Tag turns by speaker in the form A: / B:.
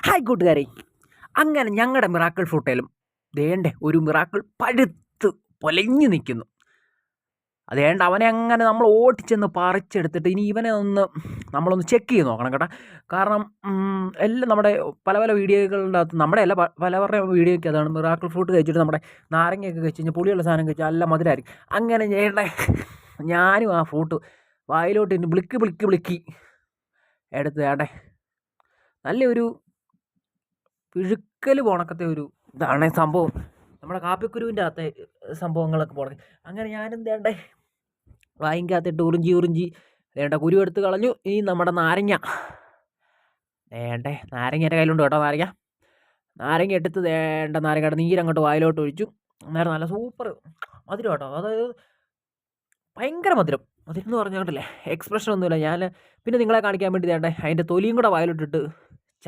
A: Hi കൂട്ടുകാരെ, അങ്ങനെ ഞങ്ങളുടെ മിറാക്കിൾ ഫ്രൂട്ടേലും ദേണ്ടേ ഒരു മിറാക്കിൾ പഴുത്ത് പൊലഞ്ഞു നിൽക്കുന്നു. അതേണ്ട അവനെ അങ്ങനെ നമ്മൾ ഓടിച്ചെന്ന് പറിച്ചെടുത്തിട്ട് ഇനി ഇവനെ നമ്മളൊന്ന് ചെക്ക് ചെയ്ത് നോക്കണം കേട്ടോ. കാരണം എല്ലാം നമ്മുടെ പല പല വീഡിയോകളുടെ അകത്ത്, നമ്മുടെ അല്ല പലവരുടെ വീഡിയോയ്ക്ക് അതാണ് മിറാക്കിൾ ഫ്രൂട്ട് കഴിച്ചിട്ട് നമ്മുടെ നാരങ്ങയൊക്കെ കഴിച്ച് കഴിഞ്ഞാൽ പുളിയുള്ള സാധനം കഴിച്ചാൽ നല്ല മധുരമായിരിക്കും. അങ്ങനെ ഞാനും ആ ഫ്രൂട്ട് വായിലോട്ട് ഇന്ന് ബ്ലിക്കി എടുത്ത് വേണ്ടേ നല്ലൊരു പിഴുക്കൽ പോണക്കത്തെ ഒരു ഇതാണ് സംഭവം. നമ്മുടെ കാപ്പിക്കുരുവിൻ്റെ അകത്തെ സംഭവങ്ങളൊക്കെ പോണേ. അങ്ങനെ ഞാനും വേണ്ടേ വായിക്കകത്തിട്ട് ഉറിഞ്ചി വേണ്ട കുരു എടുത്ത് കളഞ്ഞു. ഈ നമ്മുടെ നാരങ്ങ നാരങ്ങ എൻ്റെ കയ്യിലുണ്ട് കേട്ടോ. നാരങ്ങ എടുത്ത് നാരങ്ങയുടെ നീരങ്ങോട്ട് വായിലോട്ട് ഒഴിച്ചു. അന്നേരം നല്ല സൂപ്പർ മധുരം കേട്ടോ. അതായത് ഭയങ്കര മധുരം എന്ന് പറഞ്ഞാൽ എക്സ്പ്രഷൻ ഒന്നുമില്ല. ഞാൻ പിന്നെ നിങ്ങളെ കാണിക്കാൻ വേണ്ടി അതിൻ്റെ തൊലിയും കൂടെ വായിലോട്ടിട്ട്